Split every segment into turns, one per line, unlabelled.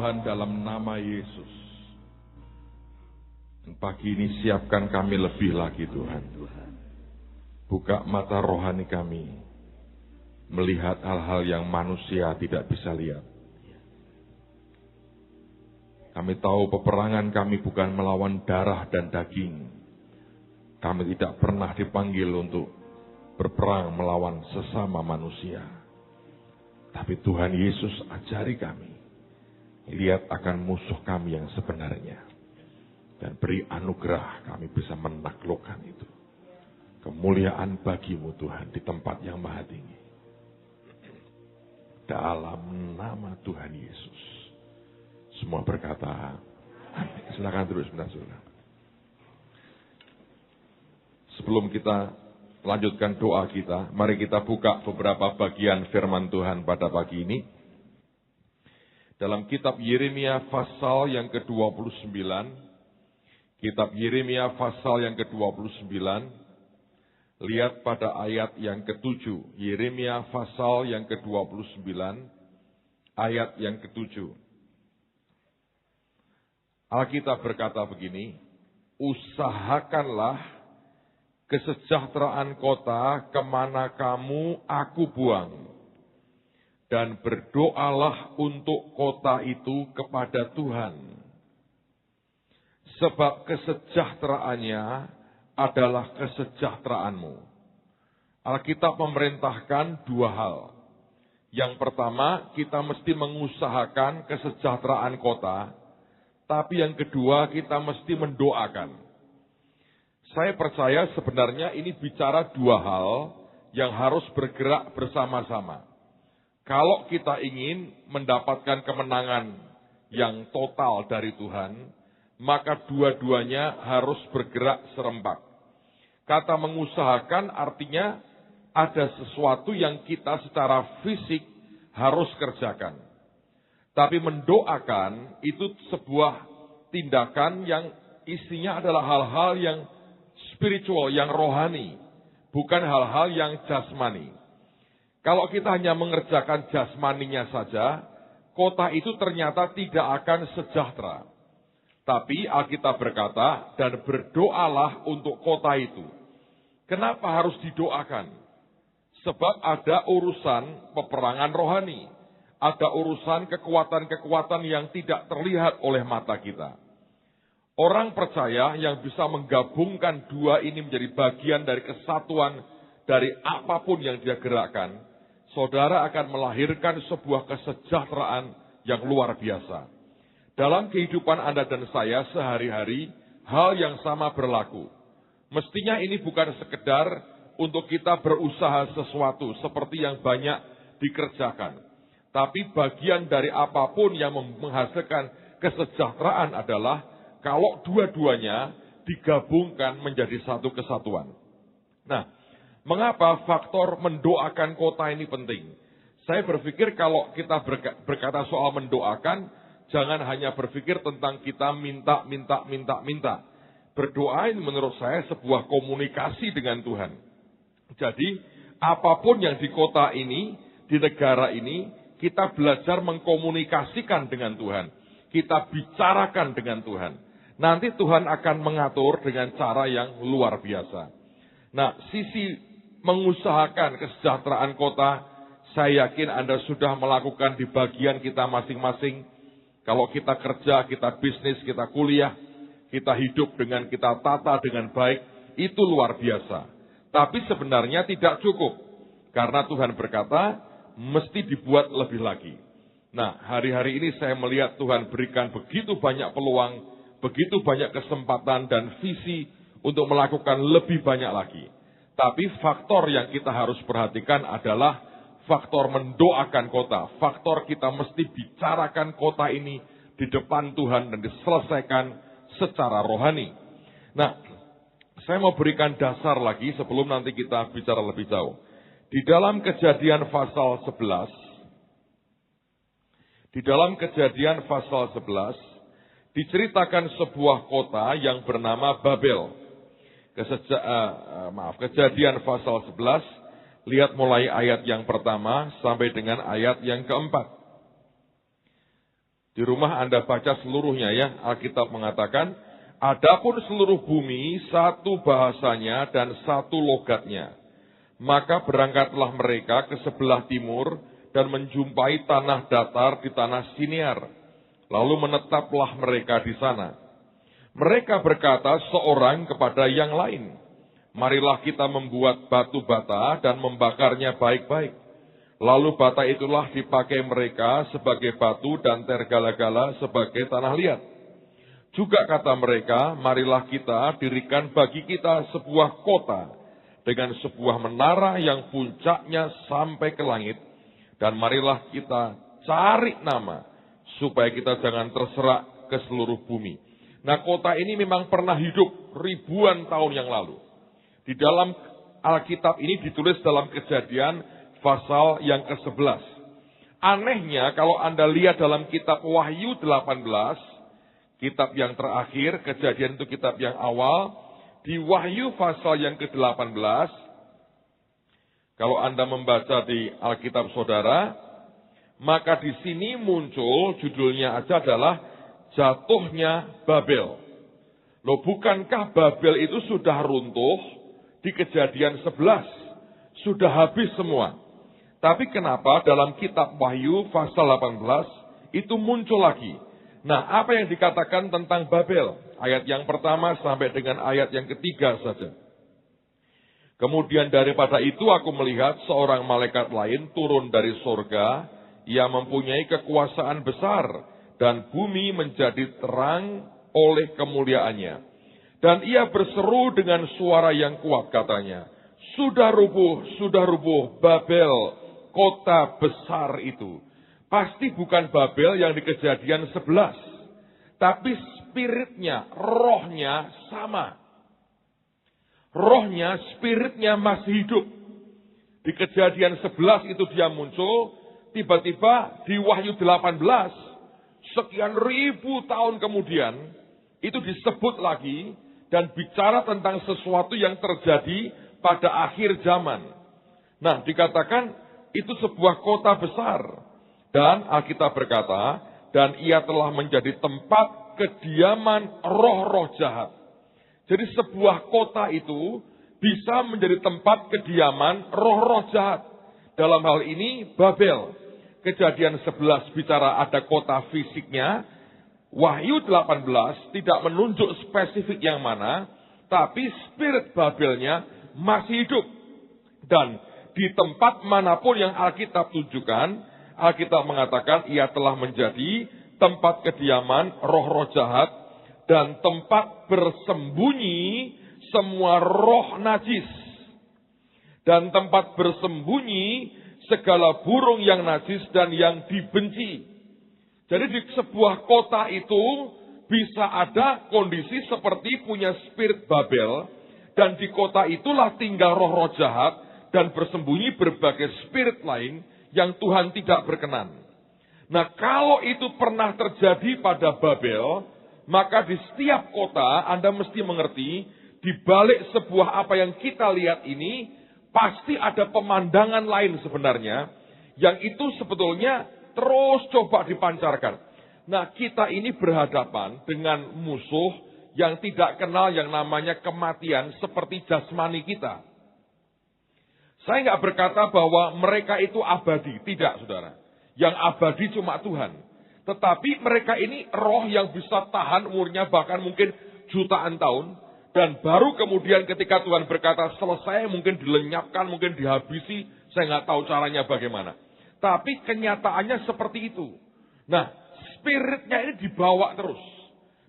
Tuhan dalam nama Yesus. Pagi ini siapkan kami lebih lagi Tuhan. Buka mata rohani kami. Melihat hal-hal yang manusia tidak bisa lihat. Kami tahu peperangan kami bukan melawan darah dan daging. Kami tidak pernah dipanggil untuk berperang melawan sesama manusia. Tapi Tuhan Yesus ajari kami. Lihat akan musuh kami yang sebenarnya. Dan beri anugerah kami bisa menaklukkan itu. Kemuliaan bagimu Tuhan di tempat yang maha tinggi. Dalam nama Tuhan Yesus. Semua berkata, amin. Silakan terus sebentar. Sebelum kita lanjutkan doa kita, mari kita buka beberapa bagian firman Tuhan pada pagi ini. Dalam kitab Yeremia pasal yang ke-29, kitab Yeremia pasal yang ke-29, lihat pada ayat yang ke-7. Yeremia pasal yang ke-29, ayat yang ke-7. Alkitab berkata begini, usahakanlah kesejahteraan kota kemana kamu aku buang. Dan berdoalah untuk kota itu kepada Tuhan. Sebab kesejahteraannya adalah kesejahteraanmu. Alkitab memerintahkan dua hal. Yang pertama, kita mesti mengusahakan kesejahteraan kota. Tapi yang kedua, kita mesti mendoakan. Saya percaya sebenarnya ini bicara dua hal yang harus bergerak bersama-sama. Kalau kita ingin mendapatkan kemenangan yang total dari Tuhan, maka dua-duanya harus bergerak serempak. Kata mengusahakan artinya ada sesuatu yang kita secara fisik harus kerjakan. Tapi mendoakan itu sebuah tindakan yang isinya adalah hal-hal yang spiritual, yang rohani. Bukan hal-hal yang jasmani. Kalau kita hanya mengerjakan jasmaninya saja, kota itu ternyata tidak akan sejahtera. Tapi Alkitab berkata, dan berdoalah untuk kota itu. Kenapa harus didoakan? Sebab ada urusan peperangan rohani. Ada urusan kekuatan-kekuatan yang tidak terlihat oleh mata kita. Orang percaya yang bisa menggabungkan dua ini menjadi bagian dari kesatuan dari apapun yang dia gerakkan, saudara akan melahirkan sebuah kesejahteraan yang luar biasa. Dalam kehidupan Anda dan saya sehari-hari, hal yang sama berlaku. Mestinya ini bukan sekedar untuk kita berusaha sesuatu seperti yang banyak dikerjakan. Tapi bagian dari apapun yang menghasilkan kesejahteraan adalah kalau dua-duanya digabungkan menjadi satu kesatuan. Nah, mengapa faktor mendoakan kota ini penting? Saya berpikir kalau kita berkata soal mendoakan, jangan hanya berpikir tentang kita minta. Berdoa ini menurut saya sebuah komunikasi dengan Tuhan. Jadi, apapun yang di kota ini, di negara ini, kita belajar mengkomunikasikan dengan Tuhan. Kita bicarakan dengan Tuhan. Nanti Tuhan akan mengatur dengan cara yang luar biasa. Nah, sisi mengusahakan kesejahteraan kota, saya yakin Anda sudah melakukan di bagian kita masing-masing. Kalau kita kerja, kita bisnis, kita kuliah, kita hidup dengan kita tata dengan baik, itu luar biasa. Tapi sebenarnya tidak cukup. Karena Tuhan berkata, mesti dibuat lebih lagi. Nah, hari-hari ini saya melihat Tuhan berikan begitu banyak peluang, begitu banyak kesempatan dan visi untuk melakukan lebih banyak lagi. Tapi faktor yang kita harus perhatikan adalah faktor mendoakan kota. Faktor kita mesti bicarakan kota ini di depan Tuhan dan diselesaikan secara rohani. Nah, saya mau berikan dasar lagi sebelum nanti kita bicara lebih jauh. Di dalam Kejadian pasal 11, diceritakan sebuah kota yang bernama Babel. Kejadian pasal 11, lihat mulai ayat yang pertama sampai dengan ayat yang keempat. Di rumah Anda baca seluruhnya ya. Alkitab mengatakan, adapun seluruh bumi satu bahasanya dan satu logatnya. Maka berangkatlah mereka ke sebelah timur dan menjumpai tanah datar di tanah Sinear. Lalu menetaplah mereka di sana. Mereka berkata seorang kepada yang lain, marilah kita membuat batu bata dan membakarnya baik-baik. Lalu bata itulah dipakai mereka sebagai batu dan tergala-gala sebagai tanah liat. Juga kata mereka, marilah kita dirikan bagi kita sebuah kota dengan sebuah menara yang puncaknya sampai ke langit. Dan marilah kita cari nama supaya kita jangan terserak ke seluruh bumi. Nah, kota ini memang pernah hidup ribuan tahun yang lalu. Di dalam Alkitab ini ditulis dalam Kejadian pasal yang ke-11. Anehnya kalau Anda lihat dalam kitab Wahyu 18, kitab yang terakhir, Kejadian itu kitab yang awal, di Wahyu pasal yang ke-18, kalau Anda membaca di Alkitab saudara, maka di sini muncul judulnya aja adalah jatuhnya Babel. Loh, bukankah Babel itu sudah runtuh di Kejadian 11? Sudah habis semua. Tapi kenapa dalam kitab Wahyu pasal 18 itu muncul lagi? Nah, apa yang dikatakan tentang Babel? Ayat yang pertama sampai dengan ayat yang ketiga saja. Kemudian daripada itu aku melihat seorang malaikat lain turun dari sorga. Ia mempunyai kekuasaan besar dan bumi menjadi terang oleh kemuliaannya. Dan ia berseru dengan suara yang kuat katanya, sudah rubuh Babel, kota besar itu. Pasti bukan Babel yang di Kejadian 11. Tapi spiritnya, rohnya sama. Rohnya, spiritnya masih hidup. Di Kejadian 11 itu dia muncul. Tiba-tiba di Wahyu 18. Sekian ribu tahun kemudian. Itu disebut lagi. Dan bicara tentang sesuatu yang terjadi pada akhir zaman. Nah, dikatakan itu sebuah kota besar. Dan Alkitab berkata, dan ia telah menjadi tempat kediaman roh-roh jahat. Jadi sebuah kota itu bisa menjadi tempat kediaman roh-roh jahat. Dalam hal ini Babel. Kejadian 11 bicara ada kota fisiknya. Wahyu 18 tidak menunjuk spesifik yang mana. Tapi spirit Babelnya masih hidup. Dan di tempat manapun yang Alkitab tunjukkan, Alkitab mengatakan ia telah menjadi tempat kediaman roh-roh jahat dan tempat bersembunyi semua roh najis. Dan tempat bersembunyi segala burung yang najis dan yang dibenci. Jadi di sebuah kota itu bisa ada kondisi seperti punya spirit Babel. Dan di kota itulah tinggal roh-roh jahat. Dan bersembunyi berbagai spirit lain yang Tuhan tidak berkenan. Nah, kalau itu pernah terjadi pada Babel, maka di setiap kota Anda mesti mengerti, di balik sebuah apa yang kita lihat ini, pasti ada pemandangan lain sebenarnya, yang itu sebetulnya terus coba dipancarkan. Nah, kita ini berhadapan dengan musuh yang tidak kenal yang namanya kematian seperti jasmani kita. Saya nggak berkata bahwa mereka itu abadi. Tidak, saudara. Yang abadi cuma Tuhan. Tetapi mereka ini roh yang bisa tahan umurnya bahkan mungkin jutaan tahun. Dan baru kemudian ketika Tuhan berkata selesai, mungkin dilenyapkan, mungkin dihabisi. Saya nggak tahu caranya bagaimana. Tapi kenyataannya seperti itu. Nah, spiritnya ini dibawa terus.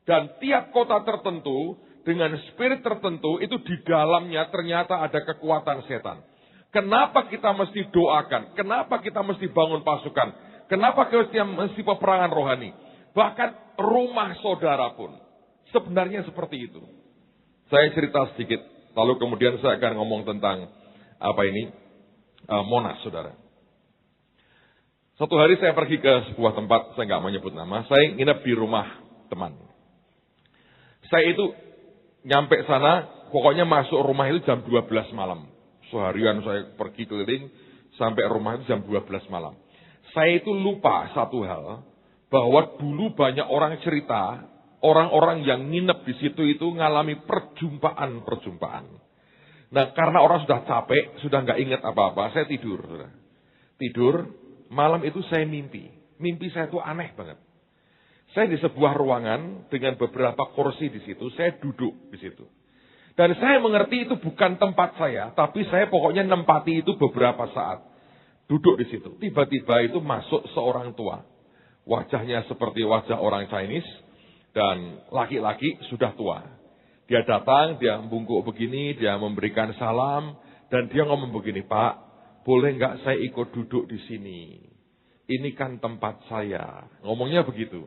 Dan tiap kota tertentu, dengan spirit tertentu, itu di dalamnya ternyata ada kekuatan setan. Kenapa kita mesti doakan? Kenapa kita mesti bangun pasukan? Kenapa kita mesti peperangan rohani? Bahkan rumah saudara pun sebenarnya seperti itu. Saya cerita sedikit, lalu kemudian saya akan ngomong tentang Monas, saudara. Suatu hari saya pergi ke sebuah tempat, saya nggak menyebut nama. Saya nginep di rumah teman. Saya itu nyampe sana, pokoknya masuk rumah itu jam 12 malam. Seharian saya pergi keliling sampai rumah itu jam 12 malam. Saya itu lupa satu hal, bahwa dulu banyak orang cerita, orang-orang yang nginep di situ itu ngalami perjumpaan-perjumpaan. Nah, karena orang sudah capek, sudah nggak ingat apa-apa, saya tidur. Tidur, malam itu saya mimpi. Mimpi saya itu aneh banget. Saya di sebuah ruangan dengan beberapa kursi di situ, saya duduk di situ. Dan saya mengerti itu bukan tempat saya, tapi saya pokoknya nempati itu beberapa saat. Duduk di situ. Tiba-tiba itu masuk seorang tua. Wajahnya seperti wajah orang Chinese, dan laki-laki sudah tua. Dia datang, dia bungkuk begini, dia memberikan salam, dan dia ngomong begini, Pak, boleh nggak saya ikut duduk di sini? Ini kan tempat saya. Ngomongnya begitu.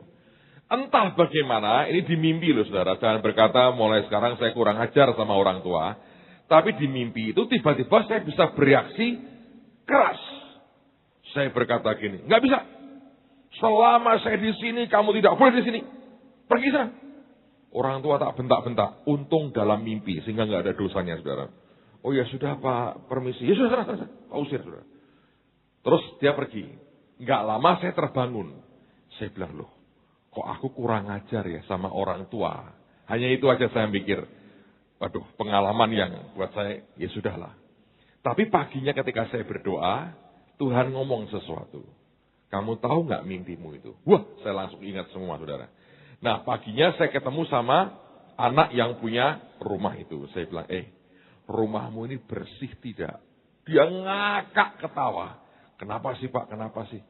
Entah bagaimana, ini di mimpi loh saudara. Jangan berkata mulai sekarang saya kurang ajar sama orang tua. Tapi di mimpi itu tiba-tiba saya bisa bereaksi keras. Saya berkata gini, nggak bisa. Selama saya di sini, kamu tidak boleh di sini. Pergi sana. Orang tua tak bentak-bentak. Untung dalam mimpi, sehingga nggak ada dosanya saudara. Oh ya sudah Pak, permisi. Ya sudah, sana. Pak usir saudara. Terus dia pergi. Nggak lama saya terbangun. Saya bilang, loh, kok aku kurang ajar ya sama orang tua. Hanya itu aja saya mikir. Waduh, pengalaman yang buat saya, ya sudahlah. Tapi paginya ketika saya berdoa, Tuhan ngomong sesuatu. Kamu tahu nggak mimpimu itu? Wah, saya langsung ingat semua saudara. Nah, paginya saya ketemu sama anak yang punya rumah itu. Saya bilang, rumahmu ini bersih tidak? Dia ngakak ketawa. Kenapa sih Pak, kenapa sih?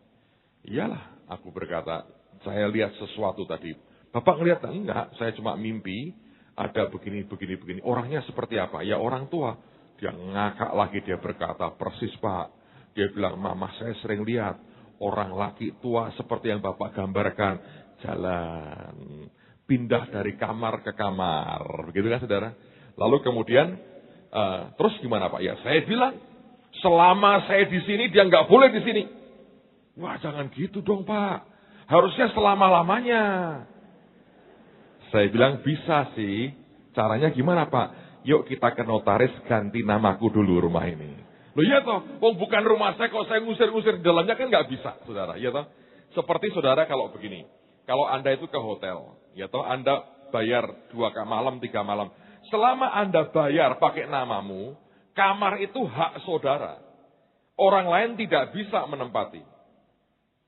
Iyalah, aku berkata, saya lihat sesuatu tadi. Bapak ngelihat? Enggak, saya cuma mimpi. Ada begini. Orangnya seperti apa? Ya orang tua. Dia ngakak lagi, dia berkata, persis Pak. Dia bilang, Mama saya sering lihat. Orang laki tua seperti yang Bapak gambarkan. Jalan. Pindah dari kamar ke kamar. Begitu kan saudara? Lalu kemudian, terus gimana Pak? Ya saya bilang, selama saya di sini, dia nggak boleh di sini. Wah jangan gitu dong Pak. Harusnya selama-lamanya. Saya bilang bisa sih. Caranya gimana Pak? Yuk kita ke notaris ganti namaku dulu rumah ini. Loh iya toh, bukan rumah saya kok saya ngusir-ngusir di dalamnya kan nggak bisa saudara. Iya toh? Seperti saudara kalau begini. Kalau Anda itu ke hotel, ya toh Anda bayar 2 malam, 3 malam. Selama Anda bayar pakai namamu, kamar itu hak saudara. Orang lain tidak bisa menempati.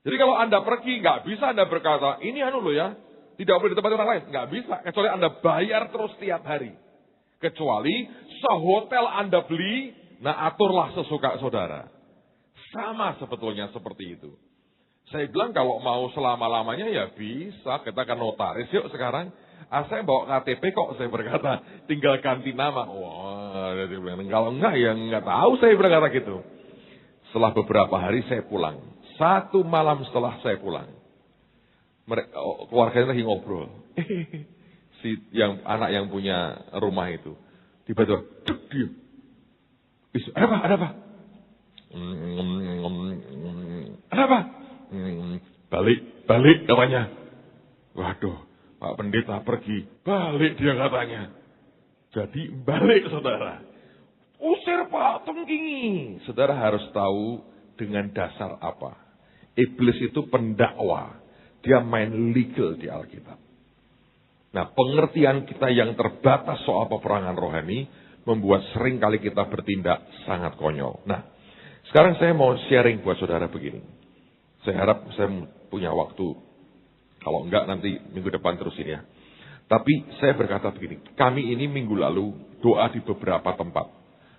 Jadi kalau Anda pergi, nggak bisa Anda berkata, ini loh ya, tidak boleh ditempati orang lain. Nggak bisa, kecuali Anda bayar terus tiap hari. Kecuali sehotel Anda beli, nah aturlah sesuka saudara. Sama sebetulnya seperti itu. Saya bilang kalau mau selama-lamanya ya bisa, kita kan notaris yuk sekarang. Saya bawa KTP kok, saya berkata, tinggal ganti nama. Wah, dia bilang, kalau enggak ya enggak tahu saya berkata gitu. Setelah beberapa hari saya pulang. 1 malam setelah saya pulang. Keluarganya lagi ngobrol. Anak yang punya rumah itu. Tiba-tiba, diam. Ada apa? Ada apa? Balik katanya. Waduh, Pak Pendeta pergi. Balik dia katanya. Jadi balik saudara. Usir Pak, tengkingi. Saudara harus tahu dengan dasar apa. Iblis itu pendakwa. Dia main legal di Alkitab. Nah, pengertian kita yang terbatas soal peperangan rohani membuat sering kali kita bertindak sangat konyol. Nah, sekarang saya mau sharing buat saudara begini. Saya harap saya punya waktu. Kalau enggak nanti minggu depan terusin ya. Tapi saya berkata begini. Kami ini minggu lalu doa di beberapa tempat.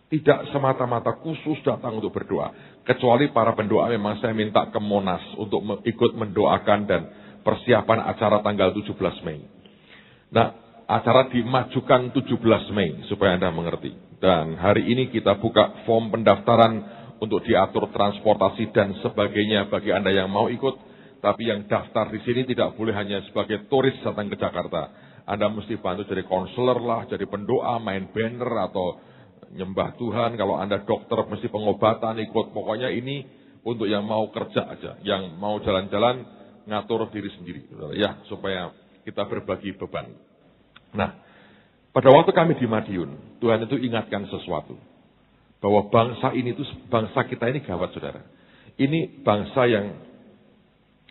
Tidak semata-mata khusus datang untuk berdoa. Kecuali para pendoa memang saya minta ke Monas untuk ikut mendoakan dan persiapan acara tanggal 17 Mei. Nah, acara dimajukan 17 Mei supaya Anda mengerti. Dan hari ini kita buka form pendaftaran untuk diatur transportasi dan sebagainya bagi Anda yang mau ikut. Tapi yang daftar di sini tidak boleh hanya sebagai turis datang ke Jakarta. Anda mesti bantu jadi konselor lah, jadi pendoa, main banner atau nyembah Tuhan. Kalau Anda dokter mesti pengobatan ikut. Pokoknya ini untuk yang mau kerja aja. Yang mau jalan-jalan ngatur diri sendiri. Ya, supaya kita berbagi beban. Nah, pada waktu kami di Madiun, Tuhan itu ingatkan sesuatu. Bahwa bangsa ini tuh, bangsa kita ini gawat saudara. Ini bangsa yang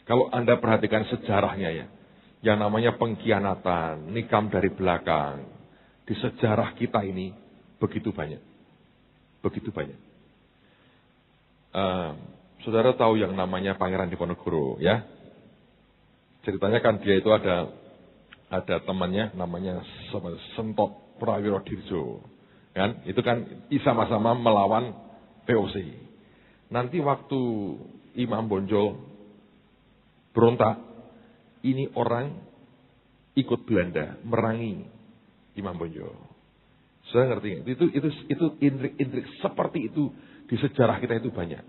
Kalau Anda perhatikan sejarahnya ya, yang namanya pengkhianatan, nikam dari belakang, di sejarah kita ini begitu banyak. Begitu banyak. Saudara tahu yang namanya Pangeran Diponegoro ya? Ceritanya kan dia itu ada temannya namanya Sentot Prawirodirjo. Kan? Itu kan sama-sama melawan VOC. Nanti waktu Imam Bonjol berontak, ini orang ikut Belanda merangi Imam Bonjol. Saya ngerti, itu intrik seperti itu di sejarah kita itu banyak.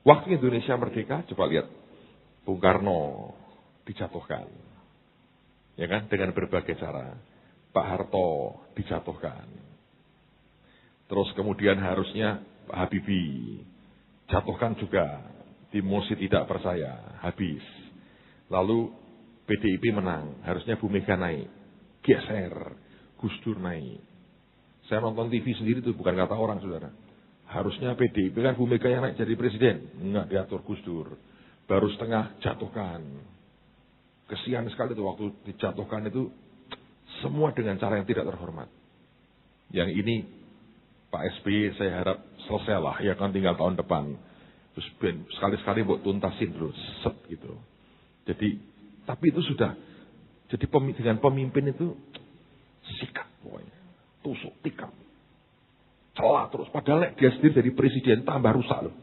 Waktu Indonesia merdeka, coba lihat, Bung Karno dijatuhkan, ya kan, dengan berbagai cara. Pak Harto dijatuhkan. Terus kemudian harusnya Pak Habibie jatuhkan juga, di mosi tidak percaya, habis. Lalu PDIP menang, harusnya Bu Mega naik, geser, Gus Dur naik. Saya nonton TV sendiri itu bukan kata orang, saudara. Harusnya PDIP kan Bu Mega yang naik jadi presiden, enggak diatur Gus Dur. Baru setengah jatuhkan. Kesian sekali itu waktu dijatuhkan itu semua dengan cara yang tidak terhormat. Yang ini Pak SBY saya harap selesai lah, ya kan tinggal tahun depan. Terus sekali-sekali buat tuntasin dulu, set gitu. Jadi, tapi itu sudah, jadi dengan pemimpin itu sikat pokoknya, tusuk, tikam, celah terus. Padahal dia sendiri jadi presiden tambah rusak loh.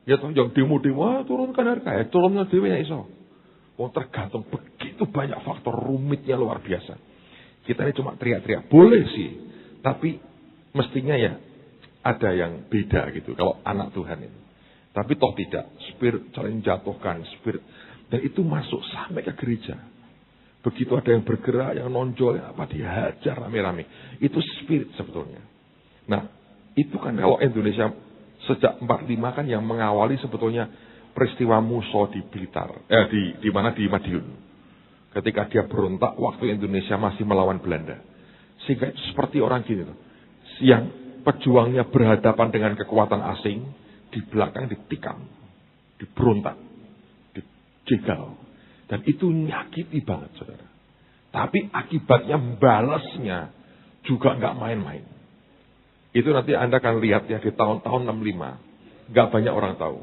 Ya toh yang demo-demo, turunkan harga, ya turunnya dewe ya iso. Tergantung begitu banyak faktor rumitnya luar biasa. Kita ini cuma teriak-teriak, boleh sih, tapi mestinya ya ada yang beda gitu kalau anak Tuhan ini. Tapi toh tidak, spirit saling jatuhkan, spirit, dan itu masuk sampai ke gereja. Begitu ada yang bergerak, yang nonjol, apa dihajar rame-rame. Itu spirit sebetulnya. Nah, itu kan kalau Indonesia sejak 45 kan yang mengawali sebetulnya peristiwa Muso di Blitar, di mana di Madiun. Ketika dia berontak waktu Indonesia masih melawan Belanda. Sehingga seperti orang gini loh, yang pejuangnya berhadapan dengan kekuatan asing, di belakang ditikam, diberontak, dijegal. Dan itu nyakiti banget, saudara. Tapi akibatnya balasnya juga nggak main-main. Itu nanti Anda akan lihat ya di tahun-tahun 65. Nggak banyak orang tahu.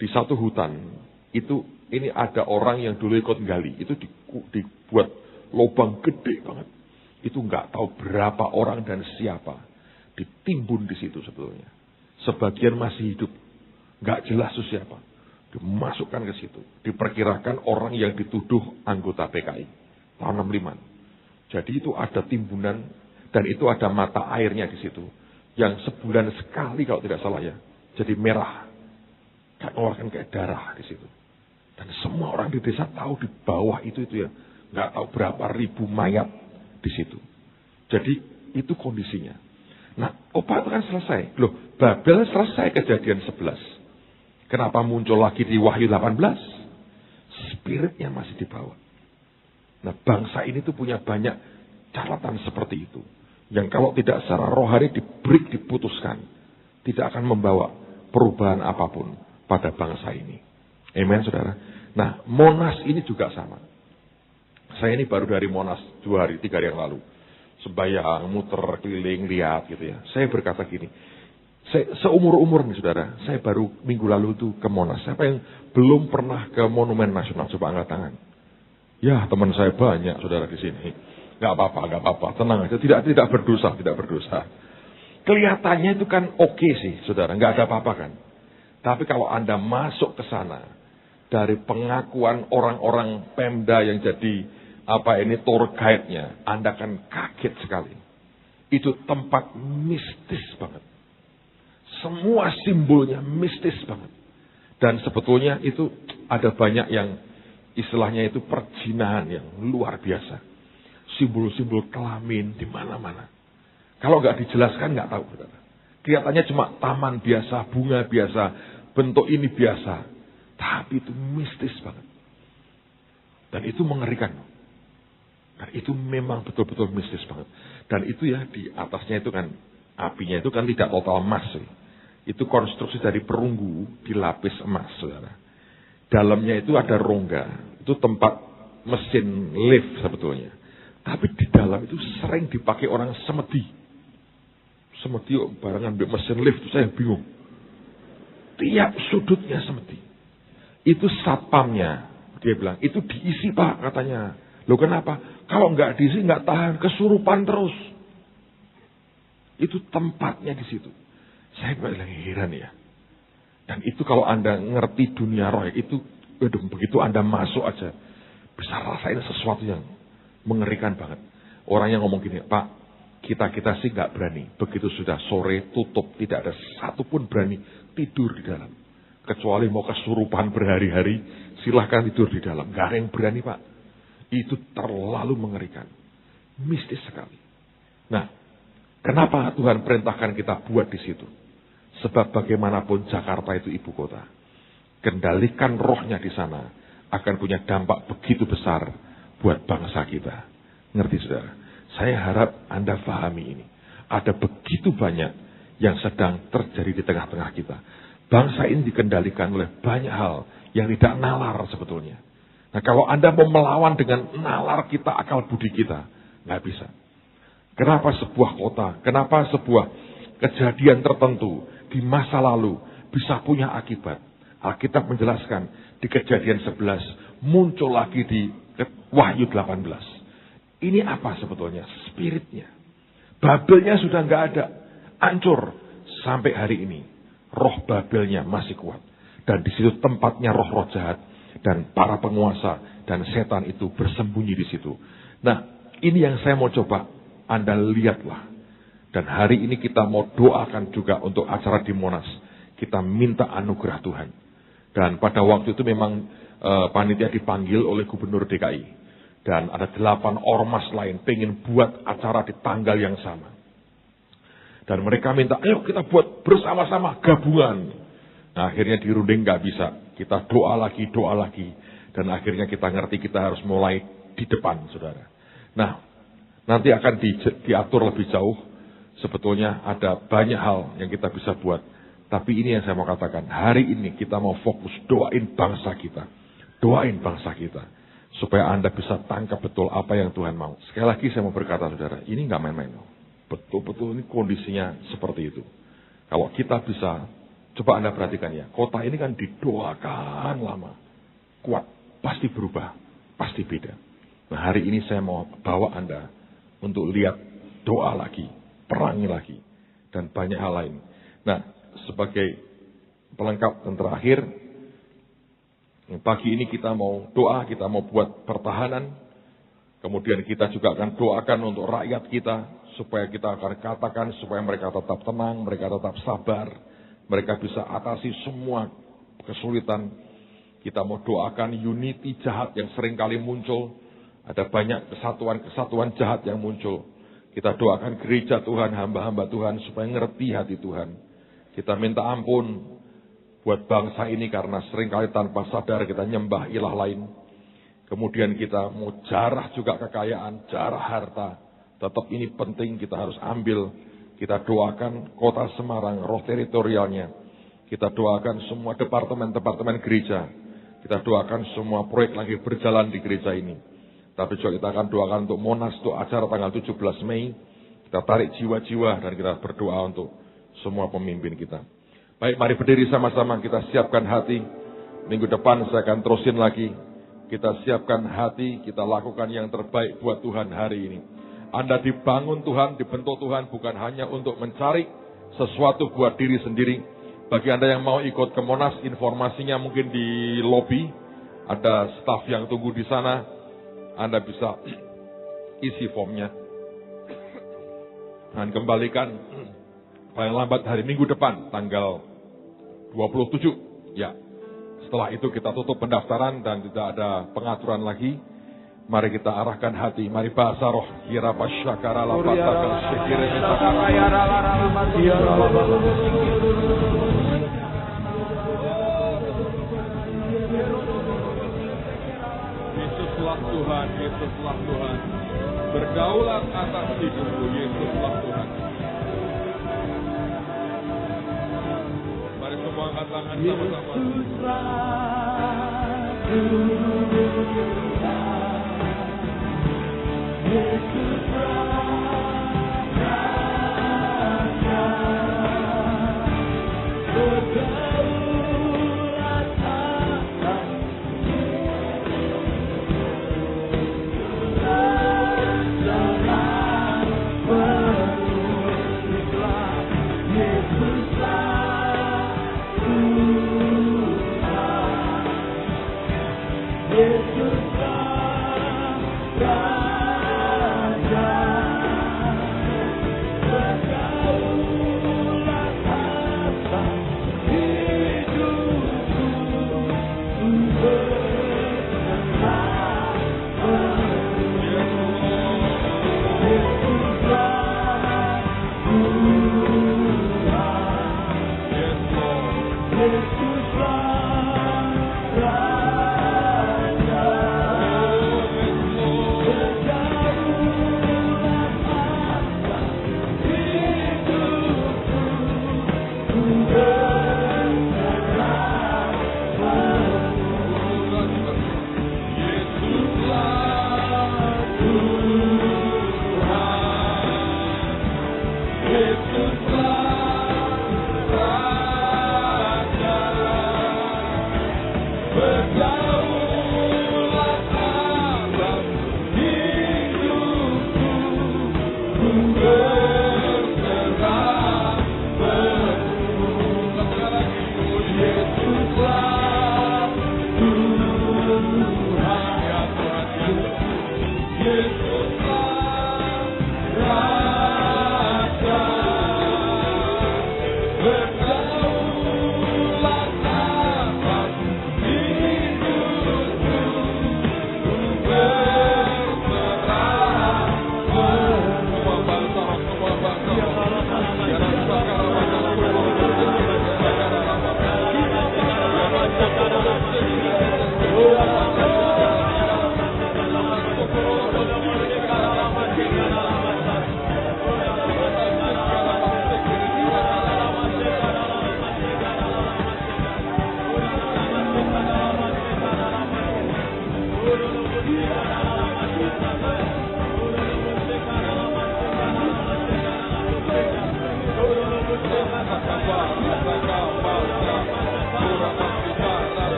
Di satu hutan, ini ada orang yang dulu ikut gali. Itu dibuat lubang gede banget. Itu nggak tahu berapa orang dan siapa. Ditimbun di situ sebetulnya. Sebagian masih hidup. Nggak jelas itu siapa. Dimasukkan ke situ. Diperkirakan orang yang dituduh anggota PKI. Tahun 65. Jadi itu ada timbunan. Dan itu ada mata airnya di situ. Yang sebulan sekali kalau tidak salah ya. Jadi merah. Kayak mengeluarkan kayak darah di situ. Dan semua orang di desa tahu di bawah itu ya. Nggak tahu berapa ribu mayat di situ. Jadi itu kondisinya. Nah, obat itu kan selesai. Loh, Babel selesai kejadian 11. Kenapa muncul lagi di Wahyu 18? Spiritnya masih dibawa. Nah, bangsa ini tuh punya banyak catatan seperti itu. Yang kalau tidak secara rohani dibreak, diputuskan. Tidak akan membawa perubahan apapun pada bangsa ini. Amen, saudara. Nah, Monas ini juga sama. Saya ini baru dari Monas 2 hari, 3 hari yang lalu. Sembahyang, muter, keliling, lihat gitu ya. Saya berkata gini. Seumur-umur nih saudara, saya baru minggu lalu itu ke Monas. Siapa yang belum pernah ke Monumen Nasional? Coba angkat tangan. Ya, teman saya banyak saudara di sini. Gak apa-apa, tenang aja. Tidak berdosa. Kelihatannya itu kan oke sih saudara, gak ada apa-apa kan. Tapi kalau Anda masuk ke sana, dari pengakuan orang-orang Pemda yang jadi tour guide-nya, Anda akan kaget sekali. Itu tempat mistis banget. Semua simbolnya mistis banget. Dan sebetulnya itu ada banyak yang istilahnya itu perjinahan yang luar biasa. Simbol-simbol kelamin di mana-mana. Kalau nggak dijelaskan nggak tahu. Kelihatannya cuma taman biasa, bunga biasa, bentuk ini biasa. Tapi itu mistis banget. Dan itu mengerikan. Dan itu memang betul-betul mistis banget. Dan itu ya di atasnya itu kan, apinya itu kan tidak total emas sih. Itu konstruksi dari perunggu dilapis emas, saudara. Dalamnya itu ada rongga. Itu tempat mesin lift sebetulnya. Tapi di dalam itu sering dipakai orang semedi. Semedi barengan mesin lift itu saya bingung. Tiap sudutnya semedi. Itu satpamnya. Dia bilang, itu diisi Pak katanya. Loh kenapa? Kalau nggak diisi nggak tahan, kesurupan terus. Itu tempatnya di situ. Saya bilang heran ya. Dan itu kalau Anda ngerti dunia roh itu, begitu Anda masuk aja, bisa rasain sesuatu yang mengerikan banget. Orang yang ngomong gini, Pak, kita sih nggak berani. Begitu sudah sore tutup, tidak ada satupun berani tidur di dalam. Kecuali mau kesurupan berhari-hari, silahkan tidur di dalam. Gak ada yang berani Pak. Itu terlalu mengerikan. Mistis sekali. Nah, kenapa Tuhan perintahkan kita buat di situ? Sebab bagaimanapun Jakarta itu ibu kota. Kendalikan rohnya di sana akan punya dampak begitu besar buat bangsa kita. Ngerti saudara? Saya harap Anda pahami ini. Ada begitu banyak yang sedang terjadi di tengah-tengah kita. Bangsa ini dikendalikan oleh banyak hal yang tidak nalar sebetulnya. Nah kalau Anda mau melawan dengan nalar kita, akal budi kita, nggak bisa. Kenapa sebuah kota, kenapa sebuah kejadian tertentu di masa lalu bisa punya akibat? Alkitab menjelaskan di Kejadian 11, muncul lagi di Wahyu 18. Ini apa sebetulnya? Spiritnya. Babelnya sudah nggak ada, hancur sampai hari ini. Roh Babelnya masih kuat. Dan di situ tempatnya roh-roh jahat dan para penguasa dan setan itu bersembunyi di situ. Nah, ini yang saya mau coba Anda lihatlah. Dan hari ini kita mau doakan juga untuk acara di Monas. Kita minta anugerah Tuhan. Dan pada waktu itu memang panitia dipanggil oleh Gubernur DKI. Dan ada 8 ormas lain pengen buat acara di tanggal yang sama. Dan mereka minta, ayo kita buat bersama-sama gabungan. Nah akhirnya dirunding gak bisa. Kita doa lagi. Dan akhirnya kita ngerti kita harus mulai di depan saudara. Nah nanti akan diatur lebih jauh. Sebetulnya ada banyak hal yang kita bisa buat. Tapi ini yang saya mau katakan. Hari ini kita mau fokus doain bangsa kita. Doain bangsa kita. Supaya Anda bisa tangkap betul apa yang Tuhan mau. Sekali lagi saya mau berkata saudara. Ini gak main-main. Betul-betul ini kondisinya seperti itu. Kalau kita bisa, coba Anda perhatikan ya. Kota ini kan didoakan lama. Kuat. Pasti berubah. Pasti beda. Nah hari ini saya mau bawa Anda untuk lihat doa lagi. Perangi lagi. Dan banyak hal lain. Nah sebagai pelengkap dan terakhir. Pagi ini kita mau doa. Kita mau buat pertahanan. Kemudian kita juga akan doakan untuk rakyat kita. Supaya kita akan katakan, supaya mereka tetap tenang, mereka tetap sabar. Mereka bisa atasi semua kesulitan. Kita mau doakan unity jahat yang seringkali muncul. Ada banyak kesatuan jahat yang muncul. Kita doakan gereja Tuhan, hamba-hamba Tuhan, supaya ngerti hati Tuhan. Kita minta ampun buat bangsa ini karena seringkali tanpa sadar kita nyembah ilah lain. Kemudian kita mau jarah juga kekayaan, jarah harta. Tetap ini penting kita harus ambil. Kita doakan kota Semarang, roh teritorialnya. Kita doakan semua departemen-departemen gereja. Kita doakan semua proyek lagi berjalan di gereja ini. Tapi juga kita akan doakan untuk Monas, untuk acara tanggal 17 Mei. Kita tarik jiwa-jiwa dan kita berdoa untuk semua pemimpin kita. Baik, mari berdiri sama-sama, kita siapkan hati. Minggu depan saya akan terusin lagi. Kita siapkan hati, kita lakukan yang terbaik buat Tuhan hari ini. Anda dibangun Tuhan, dibentuk Tuhan bukan hanya untuk mencari sesuatu buat diri sendiri. Bagi Anda yang mau ikut ke Monas, informasinya mungkin di lobi. Ada staf yang tunggu di sana. Anda bisa isi formnya. Dan kembalikan paling lambat hari Minggu depan, tanggal 27. Ya, setelah itu kita tutup pendaftaran dan tidak ada pengaturan lagi. Mari kita arahkan hati. Mari bahasa roh. Kira pasyakara lapatakan sekira Yesuslah Tuhan, Yesuslah Tuhan. Berdaulat atas hidupku, Yesuslah Tuhan. Mari semua angkat tangan sama-sama.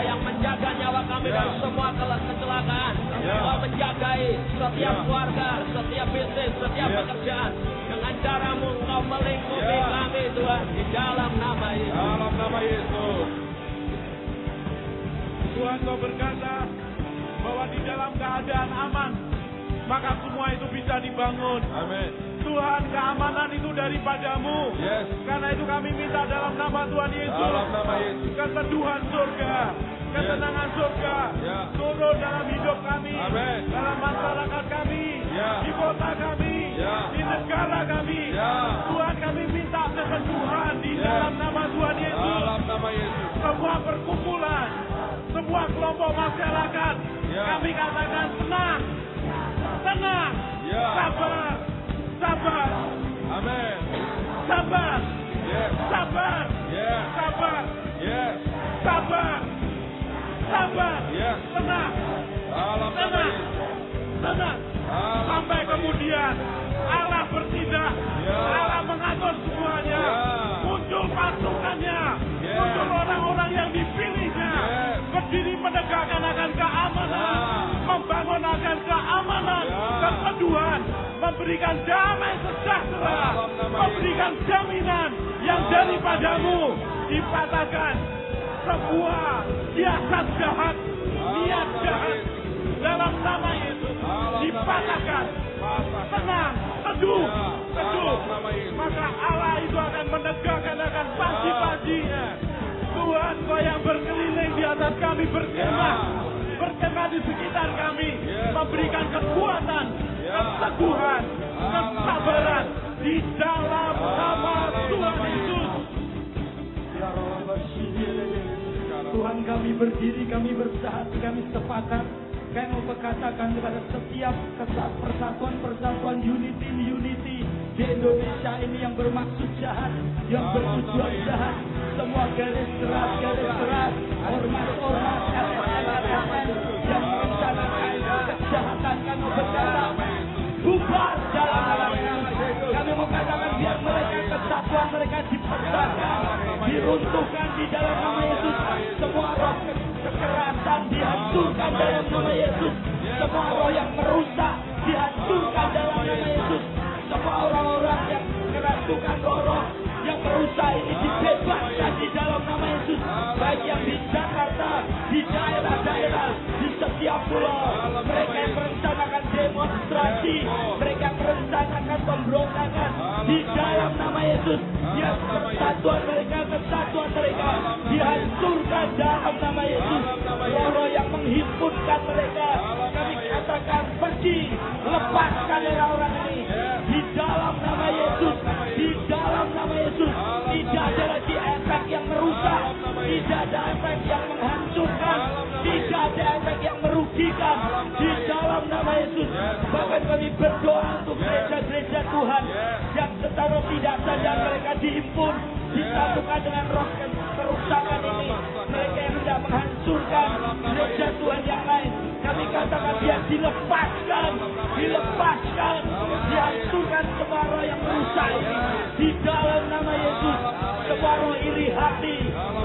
yang menjaga nyawa kami dari semua kecelakaan. Engkau menjagai setiap keluarga, setiap bisnis, setiap pekerjaan. Dengan caramu Engkau melingkupi kami Tuhan, di dalam nama Yesus.
Dalam nama Yesus.
Tuhan, Kau berkata bahwa di dalam keadaan aman, maka semua itu bisa dibangun.
Amin.
Tuhan, keamanan itu daripadamu.
Yes.
Karena itu kami minta dalam nama Tuhan Yesus.
Dalam nama Yesus.
Keteduhan surga, ketenangan surga, turun dalam hidup kami,
Amin.
dalam masyarakat kami, di kota kami, di negara kami. Tuhan, kami minta keteduhan di dalam nama Tuhan Yesus.
Dalam nama Yesus.
Sebuah perkumpulan, sebuah kelompok masyarakat, kami katakan tenang, tenang, sabar, sabar,
Amin.
sabar,
Yes.
sabar,
Yes.
sabar,
Yes.
sabar, sabar,
Yes.
tenang,
Dalam nama
tenang,
Yesus.
tenang.
Dalam
Sampai
nama
kemudian Allah bertindak, Allah mengatur semuanya. Muncul pasukannya, muncul orang-orang yang dipilihnya, berdiri menegakkan akan keamanan, membangun akan keamanan, keteduhan, memberikan damai sejahtera, memberikan jaminan yang daripadamu. Dipatahkan sebuah siasat jahat, niat jahat dalam nama Yesus dipatahkan. Tenang, teduh, teduh. Maka Allah itu akan menegakkan akan pagi-paginya. Tuhan, Kau yang berkeliling di atas kami berkemah, berkemah di sekitar kami, memberikan kekuatan, keteguhan, kesabaran di dalam nama Tuhan Yesus.
Tuhan, kami berdiri, kami bersatu, kami sepakat. Kami mau berkatakan kepada setiap persatuan unity di Indonesia ini yang bermaksud jahat, yang bertujuan jahat, semua garis keras, ormas, LSM yang merencanakan kejahatan, kami berkata bubar dalam nama Yesus. Kami mau katakan biar mereka kesatuan mereka dipecahkan, diruntuhkan di dalam nama Yesus. Semua roh kekerasan dihancurkan dalam nama Yesus. Semua roh yang merusak dihancurkan dalam nama Yesus. Semua orang-orang yang kerasukan roh yang merusak ini dibebaskan di dalam nama Yesus. Baik yang di Jakarta, di daerah-daerah, di setiap pulau, mereka yang merencanakan demonstrasi, mereka yang merencanakan pemberontakan di dalam nama Yesus. Yang kesatuan mereka dihancurkan dalam nama Yesus. Roh-roh yang menghimpunkan mereka, kami katakan pergi, lepaskan orang-orang ini di dalam nama Yesus. Di dalam nama Yesus, tidak ada lagi efek yang merusak, tidak ada efek yang menghancurkan, tidak ada efek yang merugikan. Di dalam nama Yesus, bahkan kami berdoa untuk gereja-gereja Tuhan yang secara tidak sadar mereka dihimpun, disatukan dengan roh kerusakan ini. Mereka yang hendak menghancurkan gereja Tuhan yang lain, kami katakan dia dilepaskan, dihancurkan semua roh yang merusak ini. Di dalam nama Yesus, semua roh iri hati,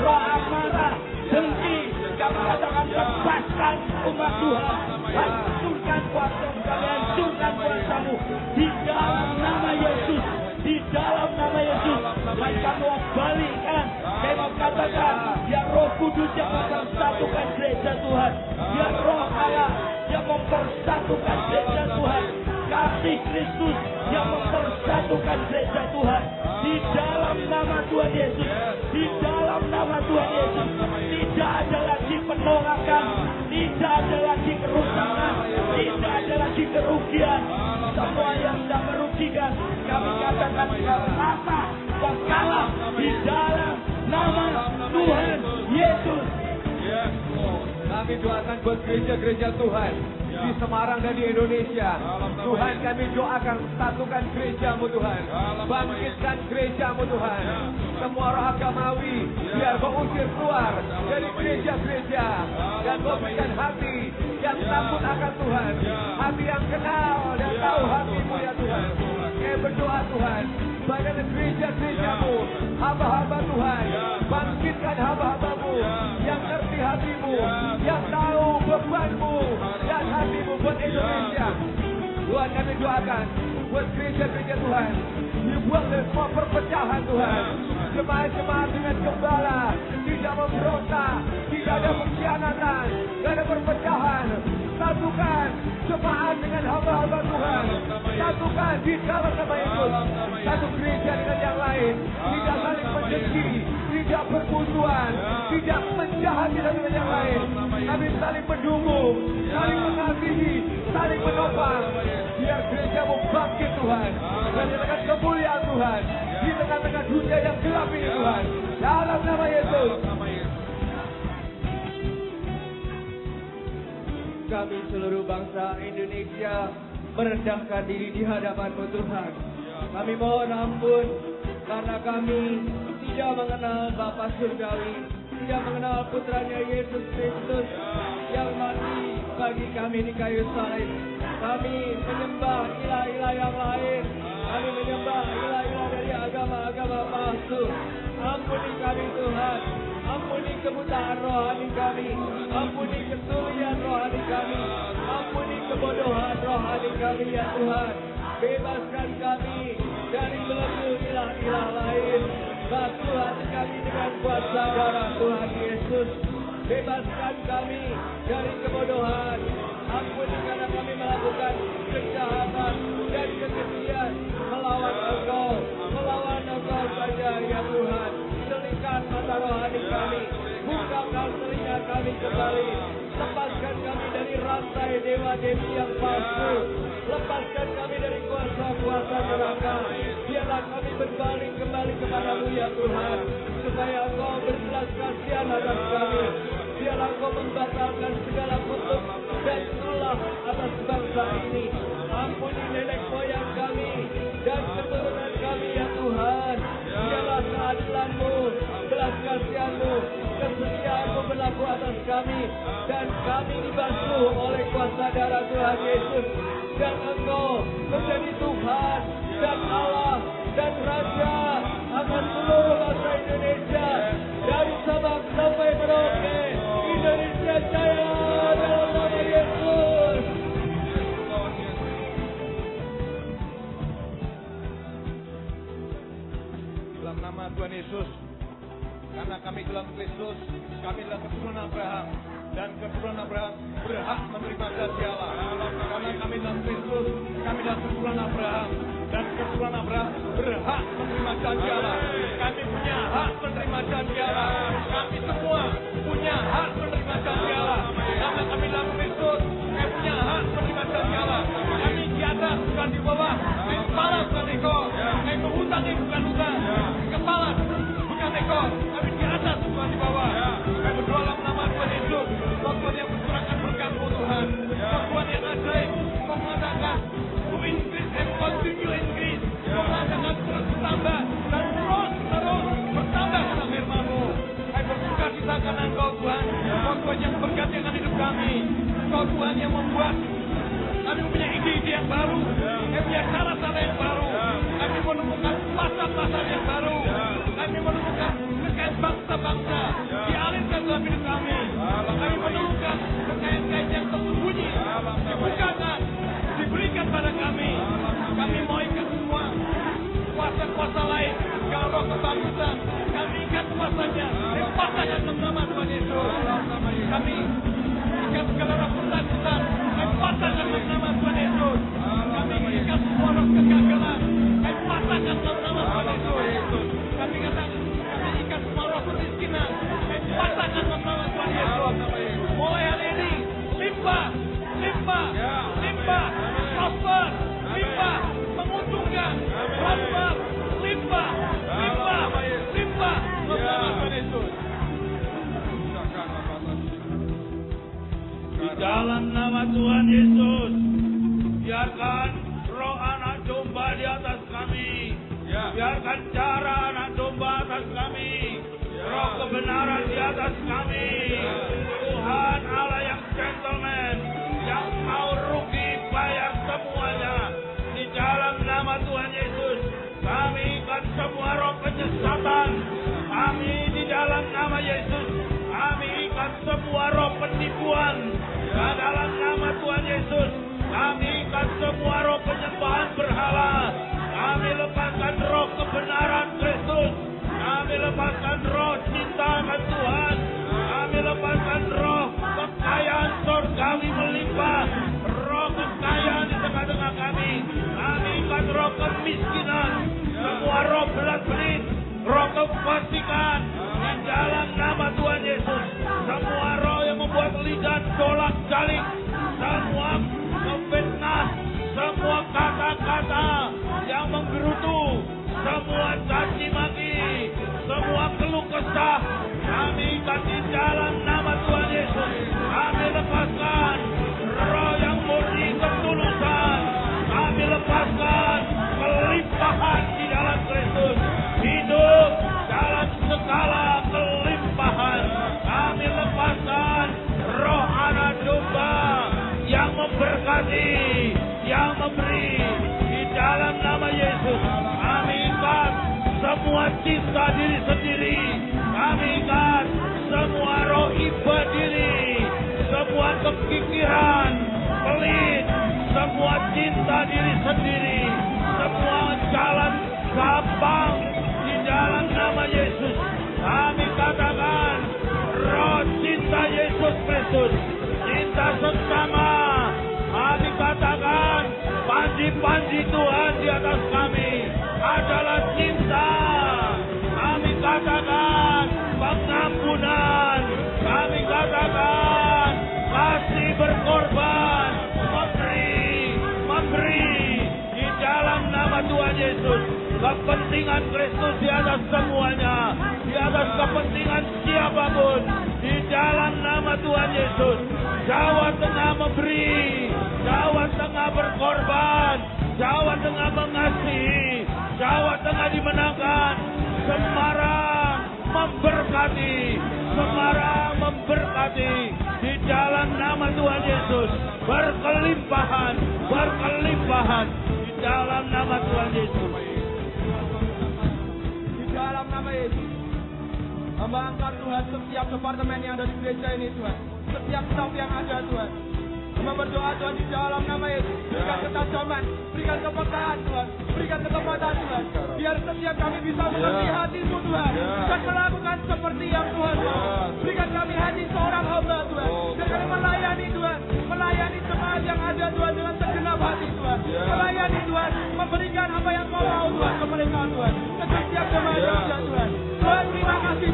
roh amarah, dengki, kami katakan lepaskan umat Tuhan. Hancurkan kuasamu, kami hancurkan kuasamu. Di dalam nama Yesus, di dalam nama Yesus, dan kamu balikkan. Kami mau katakan, ya Roh Kudus yang mempersatukan gereja Tuhan, ya Roh Allah yang mempersatukan gereja Tuhan, kasih Kristus yang mempersatukan gereja Tuhan. Di dalam nama Tuhan Yesus, di dalam nama Tuhan Yesus, tidak ada lagi penolakan, tidak ada lagi kerusakan, tidak ada lagi kerugian. Semua yang tidak merugikan, kami katakan kalah di dalam nama Tuhan Yesus.
Kami doakan buat gereja-gereja Tuhan di Semarang dan di Indonesia. Tuhan, kami doakan satukan gereja-Mu Tuhan. Bangkitkan gereja-Mu Tuhan. Semua roh agamawi biar Kau usir keluar dari gereja-gereja. Dan Kau berikan hati yang takut akan Tuhan. Hati yang kenal dan tahu hati-Mu ya Tuhan. Kami berdoa Tuhan, bagaimana gereja-gereja-Mu, hamba-hamba Tuhan. Bangkitkan hamba-hamba-Mu yang ngerti hati-Mu, Tuhan, kami doakan buat gereja-gereja Tuhan. Dibuang dari semua perpecahan Tuhan. Jemaat-jemaat dengan gembala tidak memberontak, tidak ada pengkhianatan, tidak ada perpecahan. Satukan jemaat dengan hamba-hamba Tuhan. Satukan di dalam nama Yesus. Satu gereja dengan yang lain, tidak saling mendengki, tidak bermusuhan, tidak menjahati satu dengan yang lain. Kami saling mendukung, saling mengasihi, saling menopang. Biar gerejamu bangkit Tuhan, dan di tengah kemuliaan Tuhan, di tengah-tengah dunia yang gelap ini Tuhan. Dalam nama Yesus. Kami seluruh bangsa Indonesia merendahkan diri di hadapan-Mu Tuhan. Kami mohon ampun karena kami tidak mengenal Bapa Surgawi, tidak mengenal putranya Yesus Kristus yang mati bagi kami di kayu salib. Kami menyembah ilah-ilah yang lain. Kami menyembah ilah-ilah dari agama-agama palsu. Ampuni kami Tuhan. Ampuni kebutaan rohani kami. Ampuni kesulian rohani kami. Ampuni kebodohan rohani kami ya Tuhan. Bebaskan kami dari belenggu ilah-ilah lain. Basuh hati kami dengan kuasa darah Tuhan Yesus. Bebaskan kami dari kebodohan. Ampuni karena kami melakukan kejahatan dan kekejian melawan Engkau saja ya Tuhan. Selingkan mata rohani kami, bukakan telinga kami kembali. Lepaskan kami dari rantai dewa-dewi yang palsu. Lepaskan kami dari kuasa-kuasa neraka. Biarlah kami berbalik kembali kepadamu ya Tuhan, supaya Engkau berbelas kasihan atas kami. Biarlah Engkau membatalkan segala kutuk dan ulah atas bangsa ini. Ampuni nenek moyang kami dan keturunan kami ya Tuhan. Biarlah keadilan-Mu, belas kasihan-Mu, kesetiaan-Mu berlaku atas kami, dan kami dibasuh oleh kuasa darah Tuhan Yesus. Dan Engkau menjadi Tuhan dan Allah dan Raja akan seluruh bangsa Indonesia, dari Sabang sampai Merauke. Indonesia jaya dalam nama Yesus.
Dalam nama Tuhan Yesus, karena kami dalam Kristus, kami adalah keturunan Abraham, dan keturunan Abraham berhak menerima janji Allah. Karena kami dalam Kristus, kami adalah keturunan Abraham, dan keturunan Abraham berhak menerima janji Allah. Kami punya hak menerima janji Allah. Kami semua punya hak menerima janji Allah. Karena kami dalam Kristus, kami punya hak menerima janji Allah. Kami di atas bukan di bawah, kami kepala bukan ekor, kami menghutangi bukan hutang, kepala bukan ekor, kami di atas bukan di bawah. Kami berdoa dalam nama Tuhan Yesus, Tuhan yang bercurahkan berkat-Mu Tuhan, Tuhan yang ajaib, Kau mengatakan to increase and continue increase. Kau mengatakan terus bertambah dan terus bertambah dalam firman-Mu. Kami bersuka cita karena Engkau Tuhan, Kau Tuhan yang berkati akan hidup kami. Kau Tuhan yang membuat kami punya ide-ide yang baru, kami punya cara-cara yang baru, kami menemukan pasar-pasar yang baru, kami menemukan kekayaan bangsa-bangsa dialirkan dalam hidup kami. Kami menemukan kekayaan-kekayaan yang tersembunyi, dibukakan, diberikan pada kami. Kami mau ikat semua kuasa-kuasa lain, kalau roh kebangkitan, kami ikat kuasanya, dipatahkan dalam nama Tuhan Yesus. Kami ikat segala roh ketakutan, kami patahkan dalam nama Tuhan Yesus. Kami ikat semua roh kegagalan, kami patahkan dalam nama Tuhan Yesus. Kami ikat semua roh kemiskinan, kami patahkan dalam nama Tuhan Yesus. Mulai hari ini, limpah, prosper, limpah, menguntungkan, prosper, limpah, dalam nama Tuhan Yesus. Di dalam nama Tuhan Yesus, biarkan roh anak domba di atas kami, biarkan cara anak domba atas kami, roh kebenaran di atas kami. Tuhan Allah yang gentleman, yang mau rugi bayar semuanya. Di dalam nama Tuhan Yesus, kami ikat semua roh penyesatan. Kami di dalam nama Yesus, kami ikat semua roh penipuan. Di dalam nama Tuhan Yesus, Kami ikat semua roh penyembahan berhala. Kami lepaskan roh kebenaran Kristus. Kami lepaskan roh cinta akan Tuhan. Kami lepaskan roh kekayaan surgawi melimpah. Roh kekayaan di tengah-tengah kami. Kami ikat roh kemiskinan. Semua roh belas belit, roh kefasikan di dalam nama Tuhan Yesus. Semua roh yang membuat lidah dolak-dalik, semua kefitnah, semua kata-kata yang menggerutu, semua caci maki, semua keluh kesah, kami ikat di dalam nama Tuhan Yesus. Kami lepaskan roh yang murni ketulusan. Kami lepaskan kelimpahan di dalam Kristus. Hidup dalam segala kelimpahan. Kami lepaskan roh anak domba yang memberkati, yang memberi di dalam nama Yesus. Kami ikat semua cinta diri sendiri. Kami ikat semua roh iba diri, semua kekikiran, pelit, semua cinta diri sendiri, semua jalan gampang di dalam nama Yesus. Kami katakan roh cinta Yesus Kristus, cinta sesama. Kami katakan panji-panji Tuhan di atas kami adalah cinta. Kami katakan pengampunan. Kami katakan kasih berkorban, memberi di dalam nama Tuhan Yesus. Kepentingan Kristus di atas semuanya, di atas kepentingan siapapun, di dalam nama Tuhan Yesus. Jawa Tengah memberi, Jawa Tengah berkorban, Jawa Tengah mengasihi, Jawa Tengah dimenangkan. Semarang memberkati, Semarang memberkati di dalam nama Tuhan Yesus. Berkelimpahan, berkelimpahan di dalam nama Tuhan Yesus.
Di dalam nama Yesus. Hamba angkat Tuhan setiap departemen yang ada di gereja ini Tuhan. Setiap staf yang ada Tuhan. Hamba berdoa Tuhan di dalam nama Yesus. Berikan ketajaman, berikan kepekaan Tuhan. Berikan ketepatan Tuhan. Biar setiap kami bisa mengerti hati-Mu Tuhan. Dan melakukan seperti yang Tuhan mau. Berikan kami hati seorang hamba Tuhan. Dan kami melayani Tuhan. Melayani jemaat yang ada Tuhan dengan segenap hati Tuhan. Melayani Tuhan. Memberikan apa yang Kau mau Tuhan ke mereka Tuhan. Ke setiap jemaat yang ada Tuhan. Tuhan terima kasih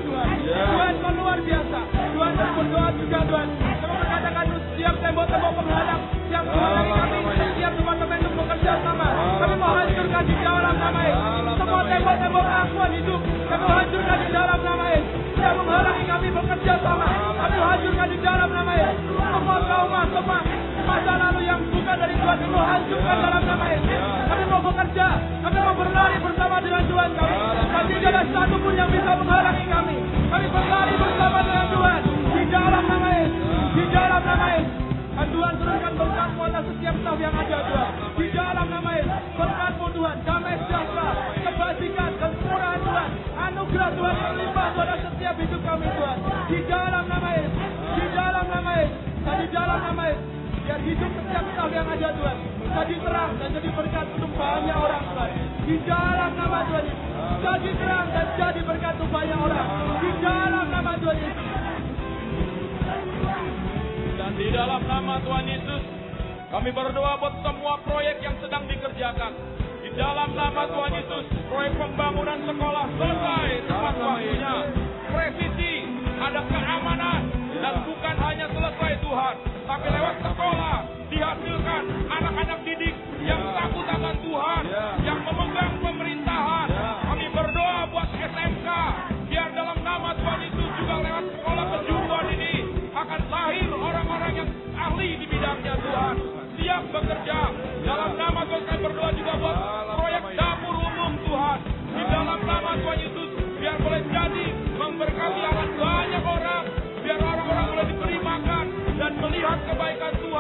Tuhan. Tuhan Kau luar biasa. Tuhan kami berdoa juga Tuhan. Kami berkatakan setiap tembok-tembok penghalang yang menghalangi kami setiap departemen untuk bekerja sama. Kami mau hancurkan di dalam nama Yesus. Semua tembok-tembok pengakuan hidup kami hancurkan di dalam nama Yesus. Yang menghalangi kami bekerja sama, kami hancurkan di dalam nama Yesus. Semua trauma, semua masa lalu yang bukan dari Tuhan kami hancurkan dalam nama Yesus. Kami mau bekerja, kami mau berlari bersama dengan Tuhan kami. Tapi tidak ada satu pun yang bisa menghalangi kami. Kami berlari bersama dengan Tuhan di dalam nama Yesus. Di dalam nama Yesus. Dan Tuhan turunkan berkat-Mu atas setiap staf yang ada Tuhan. Di dalam nama Yesus. Berkat-Mu Tuhan, damai sejahtera, kebajikan, kesempurnaan Tuhan. Anugerah Tuhan yang limpah pada setiap hidup kami Tuhan. Di dalam nama Yesus. Di dalam nama Yesus. Dan di dalam nama Yesus. Biar hidup setiap staf yang ada Tuhan jadi terang dan jadi berkat untuk banyak orang Tuhan. Di dalam nama Tuhan Yesus. Jadi terang dan jadi berkat untuk banyak orang. Di dalam nama Tuhan Yesus.
Dan di dalam nama Tuhan Yesus, kami berdoa buat semua proyek yang sedang dikerjakan. Di dalam nama Tuhan Yesus, proyek pembangunan sekolah selesai tepat waktunya. Presisi, ada keamanan, dan bukan hanya selesai Tuhan, tapi lewat sekolah dihasilkan anak-anak didik yang takut akan Tuhan, yang memegang pemerintahan. Kami berdoa buat SMK, biar dalam nama Tuhan Yesus juga lewat sekolah kejuruan ini akan lahir orang-orang yang ahli di bidangnya Tuhan, siap bekerja. Dalam nama Tuhan saya berdoa juga buat proyek dapur umum Tuhan. Di dalam nama Tuhan Yesus, biar boleh jadi memberkati akan banyak orang, biar orang-orang boleh diberi makan dan melihat kebaikan Tuhan.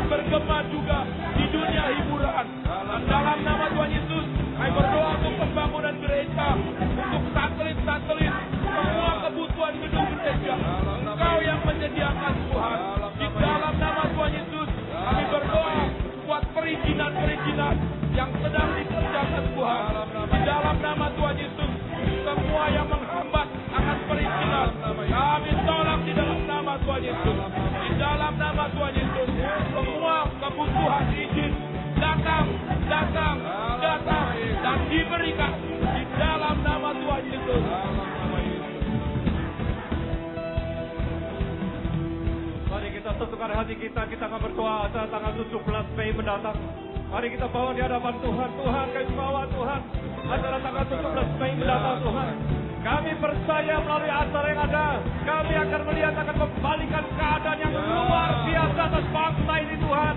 bergema juga di dunia hiburan. Dan dalam nama Tuhan Yesus, kami berdoa untuk pembangunan gereja, untuk satelit-satelit, semua kebutuhan gedung gereja. Engkau yang menyediakan Tuhan. Di dalam nama Tuhan Yesus, kami berdoa buat perizinan-perizinan yang sedang dikerjakan Tuhan. Di dalam nama Tuhan Yesus, semua yang menghambat akan perizinan, kami tolak di dalam nama Tuhan Yesus. Di dalam nama Tuhan Yesus, semua kebutuhan izin datang dan diberikan di dalam nama Tuhan Yesus.
Mari kita satukan hati kita akan berdoa pada tanggal 17 Mei mendatang. Mari kita bawa di hadapan Tuhan. Tuhan, kami bawa Tuhan acara tanggal 17 Mei mendatang Tuhan. Kami percaya melalui acara yang ada, kami akan melihat akan membalikan keadaan yang luar biasa atas bangsa ini Tuhan.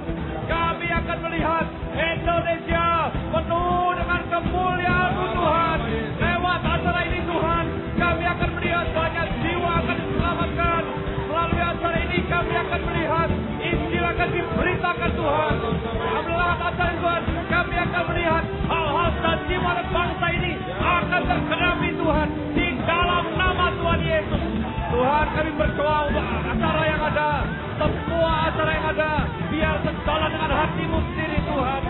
Kami akan melihat Indonesia penuh dengan kemuliaan-Mu Tuhan. Lewat acara ini Tuhan, kami akan melihat banyak jiwa akan diselamatkan. Melalui acara ini kami akan melihat Injil akan diberitakan Tuhan. Lewat acara Tuhan, kami akan melihat hal-hal tajam dan bangsa ini akan tergenapi Tuhan. Di dalam nama Tuhan Yesus. Tuhan, kami berdoa untuk acara yang ada, semua acara yang ada, biar sejalan dengan hati-Mu sendiri Tuhan.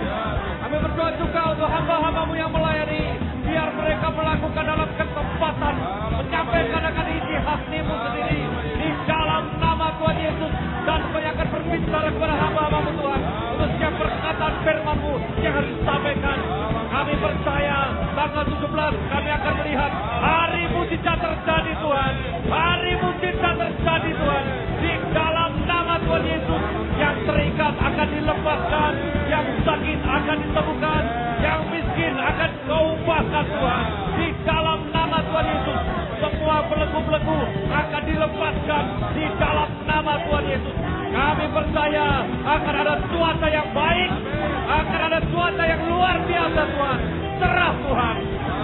Kami berdoa juga untuk hamba-hamba-Mu yang melayani, biar mereka melakukan dalam kesempatan, menyampaikan akan isi hati-Mu sendiri. Di dalam nama Tuhan Yesus. Dan Kau akan berbicara kepada hamba-hamba-Mu Tuhan, untuk setiap perkataan firman-Mu yang harus disampaikan. Kami percaya tanggal 17 kami akan melihat hari mujizat terjadi Tuhan. Hari mujizat terjadi Tuhan. Di dalam nama Tuhan Yesus, yang terikat akan dilepaskan, yang sakit akan disembuhkan, yang miskin akan Kau ubahkan Tuhan. Di dalam nama Tuhan Yesus, semua belenggu-belenggu akan dilepaskan di dalam nama Tuhan Yesus. Kami percaya akan ada cuaca yang baik, akan ada cuaca yang luar biasa Tuhan. Cerah Tuhan.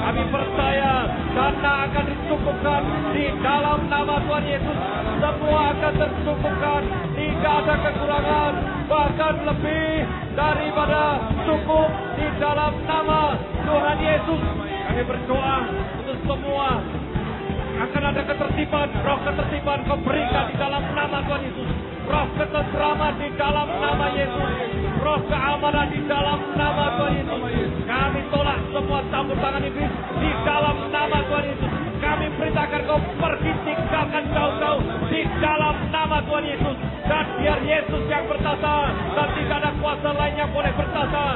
Kami percaya dana akan dicukupkan di dalam nama Tuhan Yesus. Semua akan tercukupkan, tidak ada kekurangan, bahkan lebih daripada cukup di dalam nama Tuhan Yesus. Kami berdoa untuk semua akan ada ketertiban, roh ketertiban Kau berikan di dalam nama Tuhan Yesus. Roh ketentraman di dalam nama Yesus. Roh keamanan di dalam nama Tuhan Yesus. Kami tolak semua campur tangan iblis di dalam nama Tuhan Yesus. Kami perintahkan Kau pergi, tinggalkan jauh-jauh di dalam nama Tuhan Yesus. Dan biar Yesus yang bertata, dan tidak ada kuasa lain yang boleh bertata.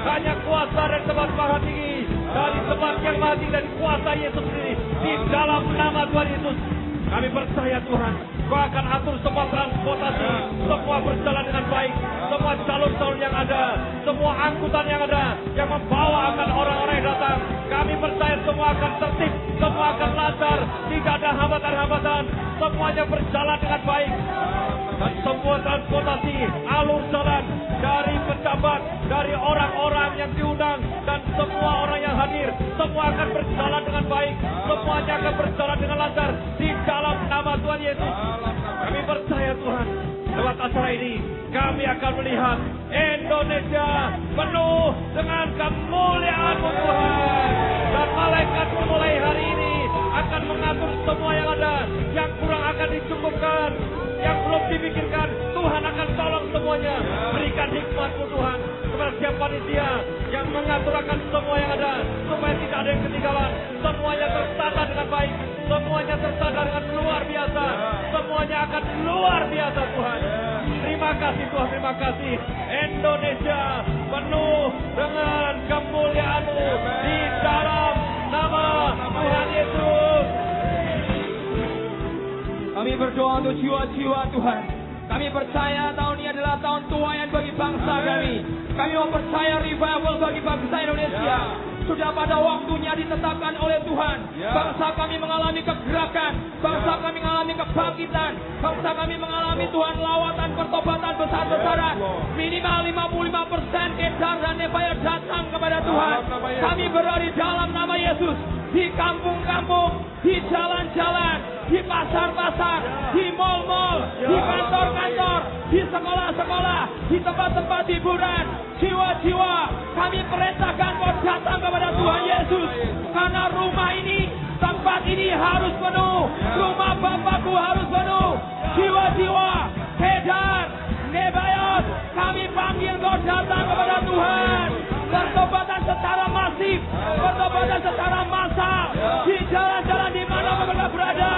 Hanya kuasa dari tempat maha tinggi, dari tempat yang maha tinggi, dari kuasa Yesus sendiri. Di dalam nama Tuhan Yesus, kami percaya Tuhan, Kau akan atur semua transportasi, semua berjalan dengan baik, semua jalur-jalur yang ada, semua angkutan yang ada, yang membawa akan orang-orang yang datang. Kami percaya semua akan tertib, semua akan lancar, tidak ada hambatan-hambatan, semuanya berjalan dengan baik. Dan semua transportasi, alur jalan, dari pejabat, dari orang-orang yang diundang, dan semua orang yang hadir, semua akan berjalan dengan baik, semuanya akan berjalan dengan lancar, di dalam nama Tuhan Yesus. Kami percaya Tuhan, lewat acara ini, kami akan melihat Indonesia penuh dengan kemuliaan-Mu Tuhan. Dan malaikat mulai hari ini akan mengatur semua yang ada, yang kurang akan dicukupkan, yang belum dipikirkan, Tuhan akan tolong semuanya. Berikan hikmat-Mu Tuhan kepada setiap panitia yang mengatur akan semua yang ada, supaya tidak ada yang ketinggalan. Semuanya tertata dengan baik, semuanya tertata dengan luar biasa, semuanya akan luar biasa Tuhan. Terima kasih Tuhan, terima kasih. Indonesia penuh dengan kemuliaan-Mu di dalam nama Tuhan Yesus.
Kami berdoa untuk jiwa-jiwa Tuhan. Kami percaya tahun ini adalah tahun tuaian bagi bangsa kami. Kami mempercaya revival bagi bangsa Indonesia. Sudah pada waktunya ditetapkan oleh Tuhan. Bangsa kami mengalami kegerakan. Bangsa kami mengalami kebangkitan. Bangsa kami mengalami Tuhan lawatan pertobatan besar-besaran. Minimal 55% Kedar dan Nepal datang kepada Tuhan. Kami berada di dalam nama Yesus. Di kampung-kampung, di jalan-jalan, di pasar-pasar, di mal-mal, di kantor-kantor, di sekolah-sekolah. sekolah, di tempat-tempat hiburan. Jiwa-jiwa kami perintahkan kau datang kepada Tuhan Yesus. Karena rumah ini, tempat ini harus penuh. Rumah Bapakku harus penuh. Jiwa-jiwa, Kedar, Nebayot, kami panggil kau datang kepada Tuhan. Pertobatan secara masif, pertobatan secara massal, di jalan-jalan di mana mereka berada,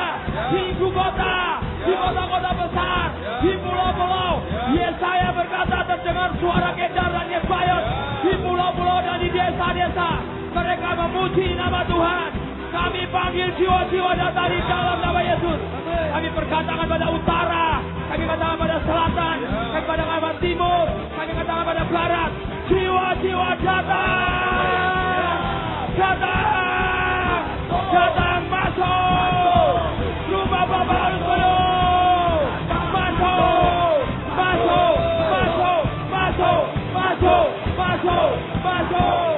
di ibu kota, di kota-kota besar, di pulau-pulau. Yesaya berkata terdengar suara Kedar dan Nebayot di pulau-pulau dan di desa-desa. Mereka memuji nama Tuhan. Kami panggil jiwa-jiwa datang di dalam nama Yesus. Kami perkatakan pada utara, kami katakan pada selatan, kami katakan pada timur, kami katakan pada barat. Jiwa-jiwa datang, datang, datang masuk. Rumah Bapa harus penuh. Masuk, masuk, masuk, masuk, masuk, masuk, masuk.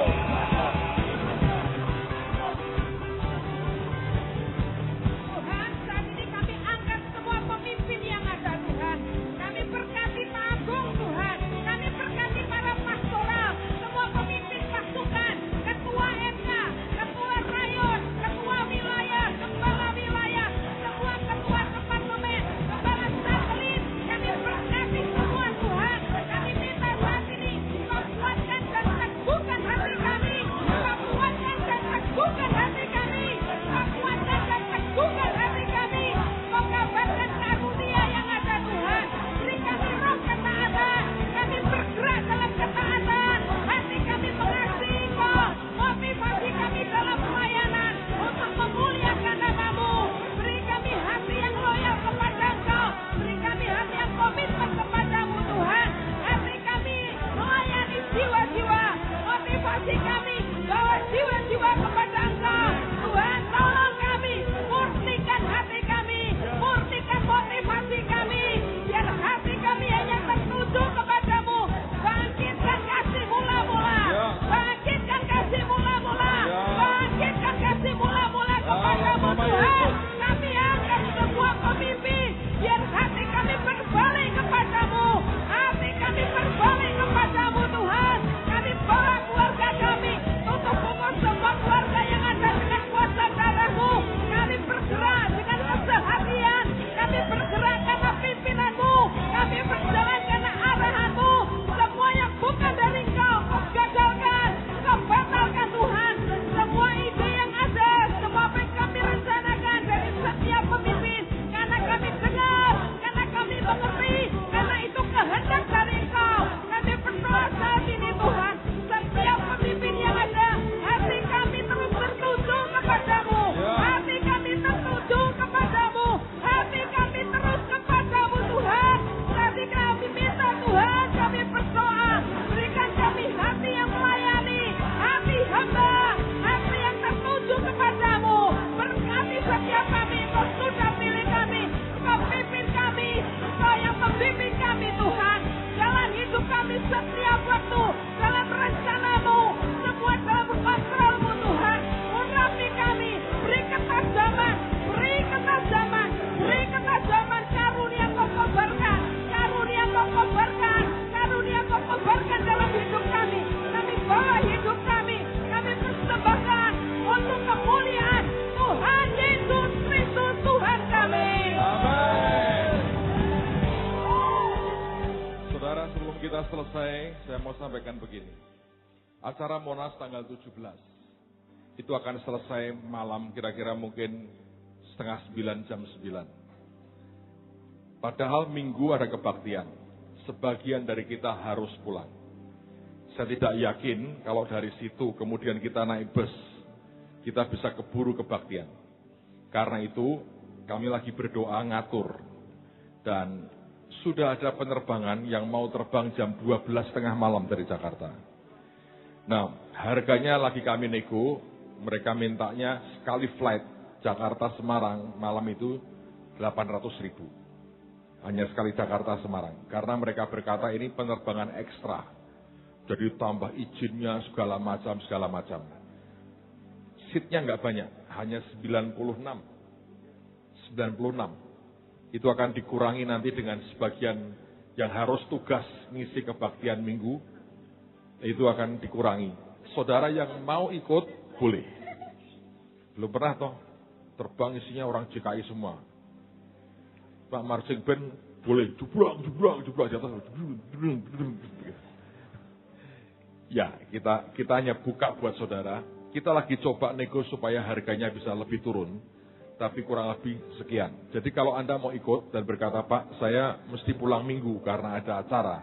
Selesai, saya mau sampaikan begini. Acara Monas tanggal 17 itu akan selesai malam kira-kira mungkin 8:30 jam 9. Padahal minggu ada kebaktian. Sebagian dari kita harus pulang. Saya tidak yakin kalau dari situ kemudian kita naik bus, kita bisa keburu kebaktian. Karena itu kami lagi berdoa ngatur. Dan sudah ada penerbangan yang mau terbang jam 12:30 malam dari Jakarta. Nah, harganya lagi kami nego, mereka mintanya sekali flight Jakarta-Semarang malam itu 800.000. Hanya sekali Jakarta-Semarang. Karena mereka berkata ini penerbangan ekstra. Jadi tambah izinnya segala macam. Seatnya nggak banyak, hanya 96. Itu akan dikurangi nanti dengan sebagian yang harus tugas ngisi kebaktian minggu, itu akan dikurangi. Saudara yang mau ikut, boleh. Belum pernah toh, terbang isinya orang JKI semua. Pak marching band, boleh, jublang di atas. Ya, kita hanya buka buat saudara. Kita lagi coba nego supaya harganya bisa lebih turun. Tapi kurang lebih sekian. Jadi kalau Anda mau ikut dan berkata, Pak, saya mesti pulang minggu karena ada acara.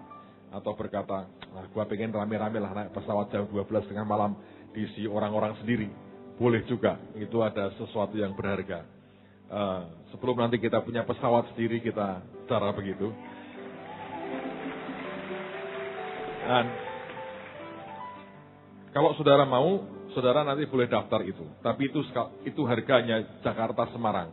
Atau berkata, nah, gua pengen rame-rame lah naik pesawat jam 12 tengah malam diisi orang-orang sendiri. Boleh juga, itu ada sesuatu yang berharga. Sebelum nanti kita punya pesawat sendiri, kita cara begitu. Dan kalau saudara mau, saudara nanti boleh daftar itu. Tapi itu harganya Jakarta Semarang.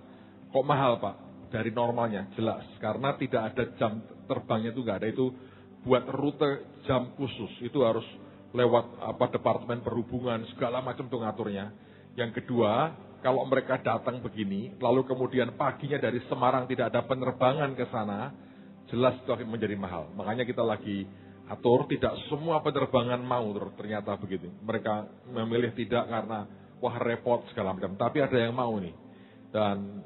Kok mahal Pak? Dari normalnya, jelas. Karena tidak ada jam terbangnya itu nggak ada, itu buat rute jam khusus. Itu harus lewat departemen perhubungan, segala macam tuh ngaturnya. Yang kedua, kalau mereka datang begini, lalu kemudian paginya dari Semarang tidak ada penerbangan ke sana, jelas itu akan menjadi mahal. Makanya kita lagi atur, tidak semua penerbangan mau ternyata begitu. Mereka memilih tidak karena wah repot segala macam. Tapi ada yang mau nih. Dan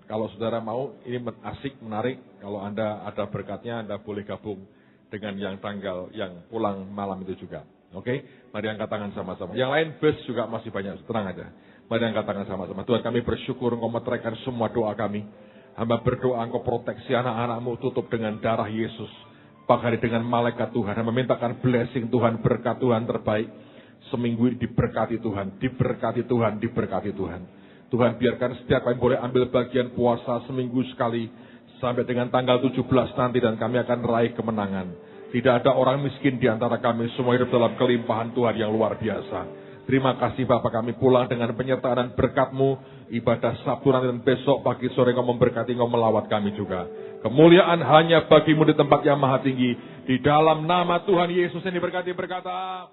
kalau saudara mau, ini asik, menarik. Kalau Anda ada berkatnya, Anda boleh gabung dengan yang tanggal yang pulang malam itu juga. Oke, mari angkat tangan sama-sama. Yang lain bus juga masih banyak, tenang aja. Mari angkat tangan sama-sama. Tuhan, kami bersyukur Engkau meteraikan semua doa kami. Hamba berdoa Engkau proteksi anak-anak-Mu, tutup dengan darah Yesus. Pakari dengan malaikat Tuhan. Hamba mintakan blessing Tuhan, berkat Tuhan terbaik. Seminggu ini diberkati Tuhan, diberkati Tuhan, diberkati Tuhan. Tuhan, biarkan setiap kami boleh ambil bagian puasa seminggu sekali. Sampai dengan tanggal 17 nanti dan kami akan raih kemenangan. Tidak ada orang miskin di antara kami, semua hidup dalam kelimpahan Tuhan yang luar biasa. Terima kasih Bapak, kami pulang dengan penyertaan dan berkat-Mu. Ibadah Sabtu nanti dan besok pagi sore Engkau memberkati, Engkau melawat kami juga. Kemuliaan hanya bagi-Mu di tempat yang maha tinggi. Di dalam nama Tuhan Yesus yang diberkati berkata.